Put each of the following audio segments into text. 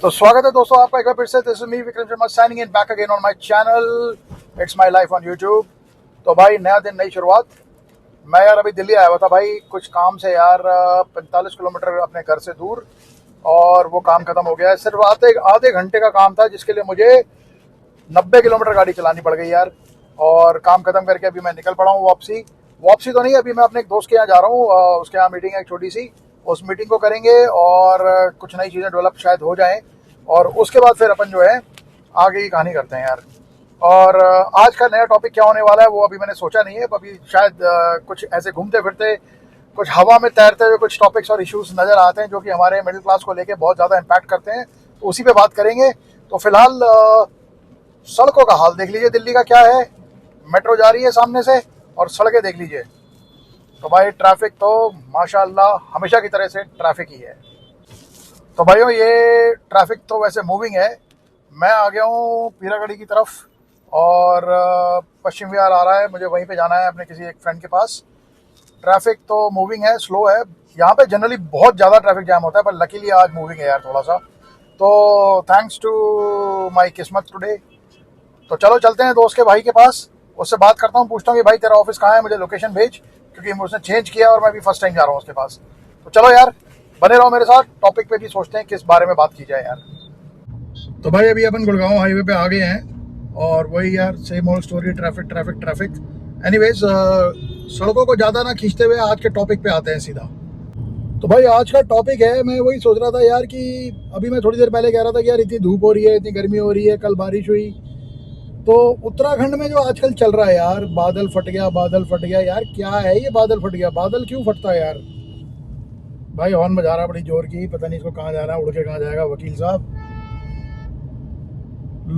तो स्वागत है दोस्तों आपका एक बार फिर से। This is me Vikram Sharma signing in back again on my channel. It's my life on YouTube. तो भाई नया दिन नई शुरुआत। मैं यार अभी दिल्ली आया हुआ था भाई कुछ काम से यार, 45 किलोमीटर अपने घर से दूर। और वो काम खत्म हो गया है। सिर्फ आधे घंटे का काम था जिसके लिए मुझे 90 किलोमीटर गाड़ी चलानी पड़ गई यार। और काम खत्म करके अभी मैं निकल पड़ा हूँ वापसी तो नहीं, अभी मैं अपने एक दोस्त के यहाँ जा रहा हूँ। उसके यहाँ मीटिंग है एक छोटी सी, उस मीटिंग को करेंगे और कुछ नई चीज़ें डेवलप शायद हो जाएं। और उसके बाद फिर अपन जो है आगे की कहानी करते हैं यार। और आज का नया टॉपिक क्या होने वाला है वो अभी मैंने सोचा नहीं है। अभी शायद कुछ ऐसे घूमते फिरते कुछ हवा में तैरते हुए कुछ टॉपिक्स और इश्यूज नज़र आते हैं जो कि हमारे मिडिल क्लास को लेके बहुत ज़्यादा इम्पैक्ट करते हैं, तो उसी पे बात करेंगे। तो फिलहाल सड़कों का हाल देख लीजिए दिल्ली का क्या है। मेट्रो जा रही है सामने से और सड़कें देख लीजिए। तो भाई ट्रैफिक तो माशाल्लाह हमेशा की तरह से ट्रैफिक ही है। तो भाइयों ये ट्रैफिक तो वैसे मूविंग है। मैं आ गया हूँ पीरागढ़ी की तरफ और पश्चिम विहार आ रहा है, मुझे वहीं पे जाना है अपने किसी एक फ्रेंड के पास। ट्रैफिक तो मूविंग है, स्लो है। यहाँ पे जनरली बहुत ज़्यादा ट्रैफिक जैम होता है पर लकीली आज मूविंग है यार थोड़ा सा। तो थैंक्स टू माई किस्मत टुडे। तो चलो चलते हैं दोस्त के भाई के पास, उससे बात करता हूँ, पूछता हूँ कि भाई तेरा ऑफिस कहाँ है, मुझे लोकेशन भेज, क्योंकि उसने चेंज किया और मैं भी फर्स्ट टाइम जा रहा हूँ उसके पास। तो चलो यार बने रहो मेरे साथ, टॉपिक पे भी सोचते हैं किस बारे में बात की जाए यार। तो भाई अभी अपन गुड़गांव हाईवे पे आ गए हैं और वही यार same old story, traffic traffic traffic. Anyways सड़कों को ज़्यादा ना खींचते हुए आज के टॉपिक पे आते हैं सीधा। तो भाई आज का टॉपिक है, मैं वही सोच रहा था यार कि अभी मैं थोड़ी देर पहले कह रहा था कि यार इतनी धूप हो रही है, इतनी गर्मी हो रही है, कल बारिश हुई। तो उत्तराखंड में जो आजकल चल रहा है यार, बादल फट गया यार, क्या है ये बादल फट गया, बादल क्यों फटता है यार। भाई हॉर्न बजा रहा है बड़ी जोर की, पता नहीं इसको कहाँ जाना है, उड़ के कहाँ जाएगा वकील साहब।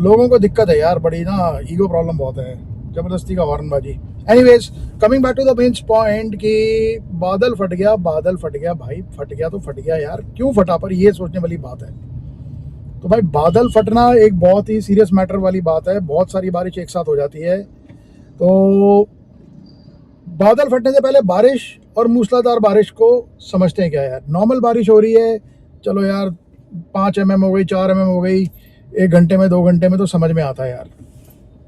लोगों को दिक्कत है यार बड़ी ना, ईगो प्रॉब्लम बहुत है, जबरदस्ती का हॉर्न बाजी। Anyways coming back to the main point कि बादल फट गया भाई, फट गया तो फट गया यार, क्यों फटा, पर ये सोचने वाली बात है। तो भाई बादल फटना एक बहुत ही सीरियस मैटर वाली बात है, बहुत सारी बारिश एक साथ हो जाती है। तो बादल फटने से पहले बारिश और मूसलाधार बारिश को समझते हैं क्या यार। नॉर्मल बारिश हो रही है, चलो यार 5 mm हो गई, 4 mm हो गई, 1 घंटे में 2 घंटे में तो समझ में आता है यार,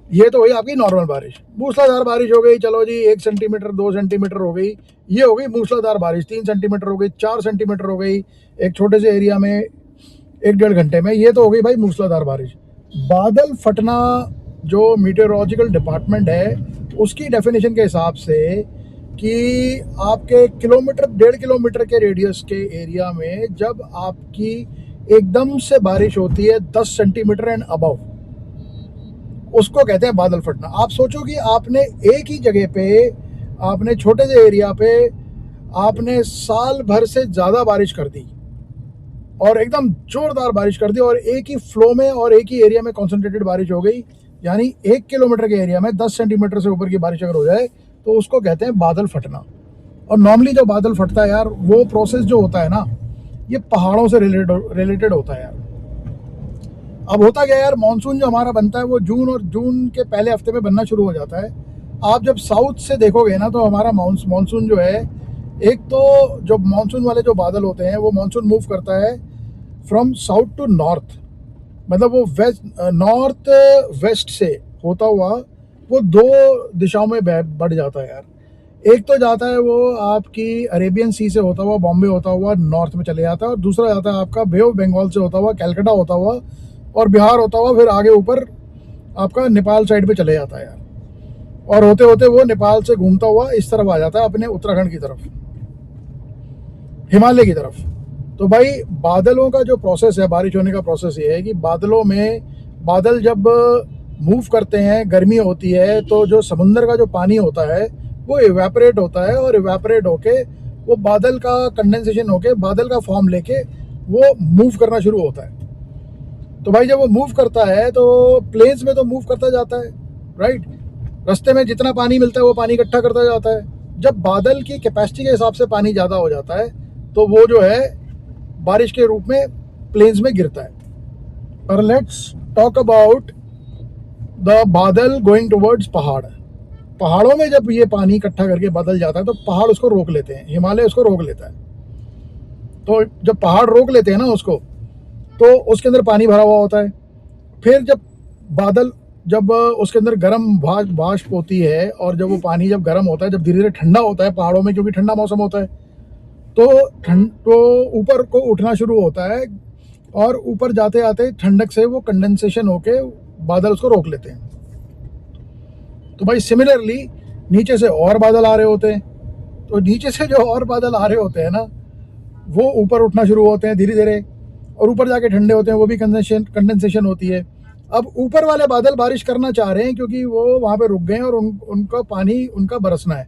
ये तो हुई आपकी नॉर्मल बारिश। मूसलाधार बारिश हो गई, चलो जी 1 सेंटीमीटर 2 सेंटीमीटर हो गई, ये हो गई मूसलाधार बारिश। 3 सेंटीमीटर हो गई, 4 सेंटीमीटर हो गई एक छोटे से एरिया में 1-1.5 घंटे में, ये तो हो गई भाई मूसलाधार बारिश। बादल फटना जो मीटेरोलॉजिकल डिपार्टमेंट है उसकी डेफिनेशन के हिसाब से कि आपके किलोमीटर 1.5 किलोमीटर के रेडियस के एरिया में जब आपकी एकदम से बारिश होती है 10 सेंटीमीटर एंड अबव, उसको कहते हैं बादल फटना। आप सोचो कि आपने एक ही जगह पे, आपने छोटे से एरिया पे आपने साल भर से ज़्यादा बारिश कर दी और एकदम जोरदार बारिश कर दी और एक ही फ्लो में और एक ही एरिया में कॉन्सेंट्रेटेड बारिश हो गई, यानी 1 किलोमीटर के एरिया में 10 सेंटीमीटर से ऊपर की बारिश अगर हो जाए तो उसको कहते हैं बादल फटना। और नॉर्मली जो बादल फटता है यार, वो प्रोसेस जो होता है ना, ये पहाड़ों से रिलेटेड होता है यार। अब होता क्या यार, मानसून जो हमारा बनता है वो जून के पहले हफ्ते में बनना शुरू हो जाता है। आप जब साउथ से देखोगे ना तो हमारा मानसून जो है, एक तो जो मानसून वाले जो बादल होते हैं वो मानसून मूव करता है फ्रॉम साउथ टू नॉर्थ, मतलब वो नॉर्थ वेस्ट से होता हुआ वो 2 दिशाओं में बढ़ जाता है यार। एक तो जाता है वो आपकी अरेबियन सी से होता हुआ, बॉम्बे होता हुआ नॉर्थ में चले जाता है, और दूसरा जाता है आपका बे ऑफ बंगाल से होता हुआ, कैलकाटा होता हुआ और बिहार होता हुआ, फिर आगे ऊपर आपका नेपाल साइड पे चले जाता है यार। और होते होते वो नेपाल से घूमता हुआ इस तरफ आ जाता है अपने उत्तराखंड की तरफ, हिमालय की तरफ। तो भाई बादलों का जो प्रोसेस है, बारिश होने का प्रोसेस ये है कि बादलों में, बादल जब मूव करते हैं, गर्मी होती है तो जो समुंदर का जो पानी होता है वो इवेपोरेट होता है, और इवेपोरेट होके वो बादल का कंडेंसेशन होके बादल का फॉर्म लेके वो मूव करना शुरू होता है। तो भाई जब वो मूव करता है तो प्लेन्स में तो मूव करता जाता है, राइट। रास्ते में जितना पानी मिलता है वो पानी इकट्ठा करता जाता है। जब बादल की कैपेसिटी के हिसाब से पानी ज़्यादा हो जाता है तो वो जो है बारिश के रूप में प्लेन्स में गिरता है। और लेट्स टॉक अबाउट द बादल गोइंग टुवर्ड्स पहाड़। पहाड़ों में जब ये पानी इकट्ठा करके बादल जाता है तो पहाड़ उसको रोक लेते हैं, हिमालय उसको रोक लेता है। तो जब पहाड़ रोक लेते हैं ना उसको, तो उसके अंदर पानी भरा हुआ होता है। फिर जब उसके अंदर गर्म वाष्प होती है और जब वो पानी जब गर्म होता है, जब धीरे धीरे ठंडा होता है पहाड़ों में, क्योंकि ठंडा मौसम होता है, तो ऊपर को उठना शुरू होता है और ऊपर जाते आते ठंडक से वो कंडेंसेशन होके बादल उसको रोक लेते हैं। तो भाई सिमिलरली नीचे से और बादल आ रहे होते हैं, तो नीचे से जो और बादल आ रहे होते हैं ना, वो ऊपर उठना शुरू होते हैं धीरे धीरे, और ऊपर जाके ठंडे होते हैं, वो भी कंडेंसेशन होती है। अब ऊपर वाले बादल बारिश करना चाह रहे हैं क्योंकि वो वहाँ पे रुक गए हैं और उनका पानी उनका बरसना है,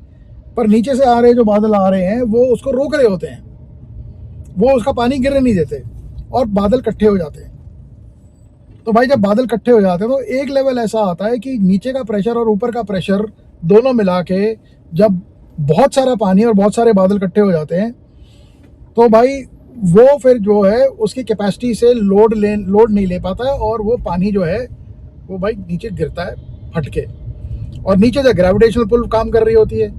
पर नीचे से आ रहे जो बादल आ रहे हैं वो उसको रोक रहे होते हैं, वो उसका पानी गिरने नहीं देते और बादल इकट्ठे हो जाते हैं। तो भाई जब बादल इकट्ठे हो जाते हैं तो एक लेवल ऐसा आता है कि नीचे का प्रेशर और ऊपर का प्रेशर दोनों मिला के जब बहुत सारा पानी और बहुत सारे बादल इकट्ठे हो जाते हैं, तो भाई वो फिर जो है उसकी कैपेसिटी से लोड नहीं ले पाता है, और वो पानी जो है वो भाई नीचे गिरता है फटके, और नीचे से ग्रेविटेशनल पुल काम कर रही होती है।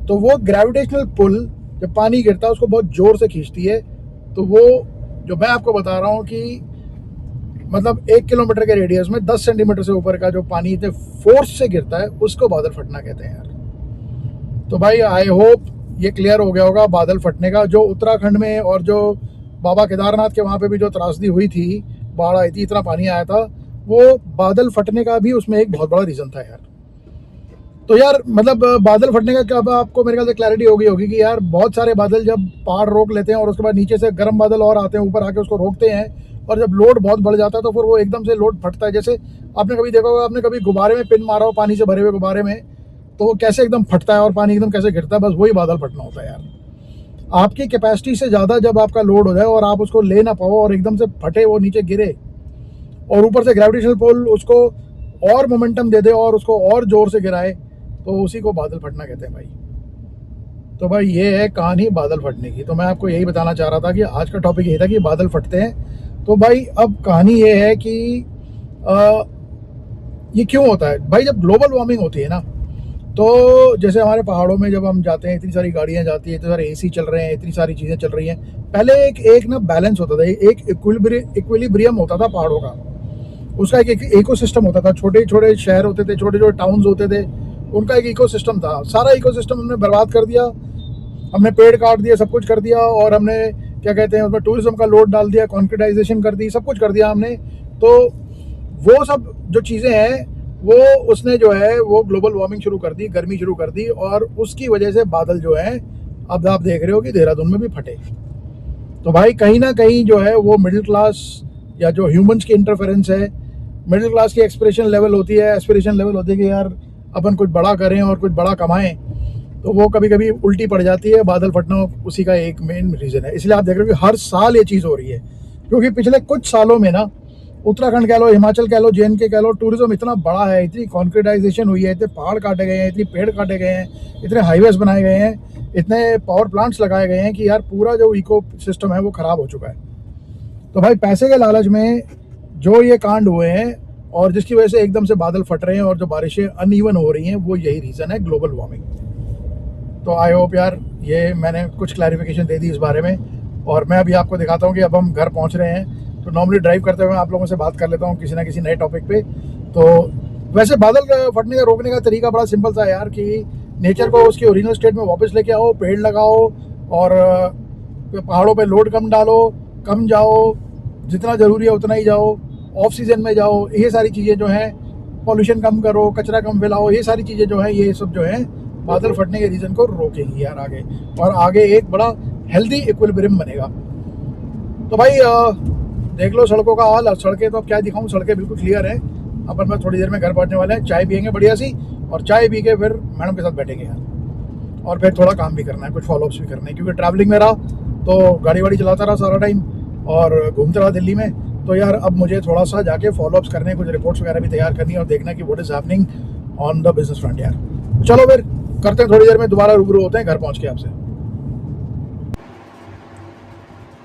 तो वो ग्रेविटेशनल पुल जब पानी गिरता है उसको बहुत जोर से खींचती है। तो वो जो मैं आपको बता रहा हूँ कि मतलब 1 किलोमीटर के रेडियस में 10 सेंटीमीटर से ऊपर का जो पानी इतने फोर्स से गिरता है उसको बादल फटना कहते हैं यार। तो भाई आई होप ये क्लियर हो गया होगा बादल फटने का। जो उत्तराखंड में और जो बाबा केदारनाथ के वहाँ पे भी जो त्रासदी हुई थी, बाढ़ आई थी, इतना पानी आया था, वो बादल फटने का भी उसमें एक बहुत बड़ा रीज़न था यार। तो यार मतलब बादल फटने का क्या आपको मेरे ख्याल से क्लैरिटी हो गई होगी कि यार बहुत सारे बादल जब पहाड़ रोक लेते हैं और उसके बाद नीचे से गर्म बादल और आते हैं ऊपर आके उसको रोकते हैं, और जब लोड बहुत बढ़ जाता है तो फिर वो एकदम से लोड फटता है। जैसे आपने कभी देखा होगा, आपने कभी गुब्बारे में पिन मारा हो पानी से भरे हुए गुब्बारे में, तो वो कैसे एकदम फटता है और पानी एकदम कैसे गिरता है, बस वही बादल फटना होता है यार। आपकी कैपेसिटी से ज़्यादा जब आपका लोड हो जाए और आप उसको ले ना पाओ और एकदम से फटे, वो नीचे गिरे, और ऊपर से ग्रेविटेशनल पुल उसको और मोमेंटम दे दे और उसको और जोर से गिराए, तो उसी को बादल फटना कहते हैं भाई। तो भाई ये है कहानी बादल फटने की। तो मैं आपको यही बताना चाह रहा था कि आज का टॉपिक यही था कि बादल फटते हैं। तो भाई अब कहानी ये है कि ये क्यों होता है भाई। जब ग्लोबल वार्मिंग होती है ना, तो जैसे हमारे पहाड़ों में जब हम जाते हैं, इतनी सारी गाड़ियां जाती है, इतने सारे एसी चल रहे हैं, इतनी सारी चीज़ें चल रही हैं। पहले एक ना बैलेंस होता था, एक इक्विलिब्रियम होता था पहाड़ों का, उसका एक इकोसिस्टम होता था। छोटे छोटे शहर होते थे, छोटे छोटे टाउन्स होते थे, उनका एक इकोसिस्टम था। सारा इकोसिस्टम हमने बर्बाद कर दिया, हमने पेड़ काट दिया, सब कुछ कर दिया, और हमने क्या कहते हैं उसमें टूरिज्म का लोड डाल दिया, कॉन्क्रीटाइजेशन कर दी, सब कुछ कर दिया हमने। तो वो सब जो चीज़ें हैं वो उसने जो है वो ग्लोबल वार्मिंग शुरू कर दी, गर्मी शुरू कर दी, और उसकी वजह से बादल जो हैं अब आप देख रहे हो कि देहरादून में भी फटे। तो भाई कहीं ना कहीं जो है वो मिडिल क्लास या जो ह्यूमंस की इंटरफेरेंस है, मिडिल क्लास की एस्पिरेशन लेवल होती है कि यार अपन कुछ बड़ा करें और कुछ बड़ा कमाएं, तो वो कभी कभी उल्टी पड़ जाती है। बादल फटना उसी का एक मेन रीज़न है। इसलिए आप देख रहे हो कि हर साल ये चीज़ हो रही है, क्योंकि पिछले कुछ सालों में ना उत्तराखंड कह लो, हिमाचल कह लो, JNK कह लो, टूरिज्म इतना बड़ा है, इतनी कॉन्क्रीटाइजेशन हुई है, इतने पहाड़ काटे गए हैं, इतने पेड़ काटे गए हैं, इतने हाईवेज बनाए गए हैं, इतने पावर प्लांट्स लगाए गए हैं कि यार पूरा जो इको सिस्टम है वो ख़राब हो चुका है। तो भाई पैसे के लालच में जो ये कांड हुए हैं और जिसकी वजह से एकदम से बादल फट रहे हैं और जो बारिशें अनइवन हो रही हैं, वो यही रीज़न है, ग्लोबल वार्मिंग। तो आई होप यार ये मैंने कुछ क्लैरिफिकेशन दे दी इस बारे में। और मैं अभी आपको दिखाता हूँ कि अब हम घर पहुँच रहे हैं। तो नॉर्मली ड्राइव करते हुए आप लोगों से बात कर लेता हूँ किसी ना किसी नए टॉपिक पे। तो वैसे बादल फटने का रोकने का तरीका बड़ा सिंपल सा है यार, कि नेचर को उसकी ओरिजिनल स्टेट में वापस लेके आओ, पेड़ लगाओ, और पहाड़ों पे लोड कम डालो, कम जाओ, जितना ज़रूरी है उतना ही जाओ, ऑफ सीजन में जाओ, ये सारी चीज़ें जो हैं, पॉल्यूशन कम करो, कचरा कम फैलाओ, ये सारी चीज़ें जो हैं, ये सब जो हैं बादल फटने के रीज़न को रोकेंगी यार आगे, और आगे एक बड़ा हेल्दी इक्विलिब्रियम बनेगा। तो भाई देख लो सड़कों का हाल। सड़कें तो अब क्या दिखाऊं, सड़कें बिल्कुल क्लियर हैं। अपन बस थोड़ी देर में घर पहुंचने वाले हैं, चाय पियेंगे बढ़िया सी, और चाय पी के फिर मैडम के साथ बैठेंगे यार, और फिर थोड़ा काम भी करना है, कुछ फॉलोअप्स भी करने हैं, क्योंकि ट्रैवलिंग में रहा तो गाड़ी वाड़ी चलाता रहा सारा टाइम और घूमता रहा दिल्ली में। तो यार अब मुझे थोड़ा सा जाके फॉलोअप्स करने, कुछ रिपोर्ट्स वगैरह भी तैयार करनी है और देखना कि what is happening on the business front यार। चलो फिर करते हैं, थोड़ी देर में दोबारा रूबरू होते हैं घर पहुँच के आपसे।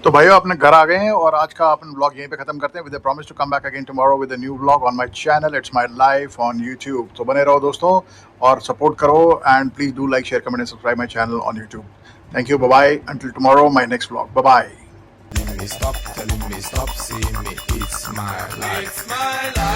तो भाइयों अपने घर आ गए हैं और आज का अपन ब्लॉग यहीं पे खत्म करते हैं, with a promise to come back again tomorrow with a new blog on my channel it's my life on YouTube. तो बने रहो दोस्तों और सपोर्ट करो, and please do like, share, comment and subscribe my channel on YouTube. Thank you, bye bye, until tomorrow my next blog, bye bye. telling me stop, seeing me, it's my life. It's my life.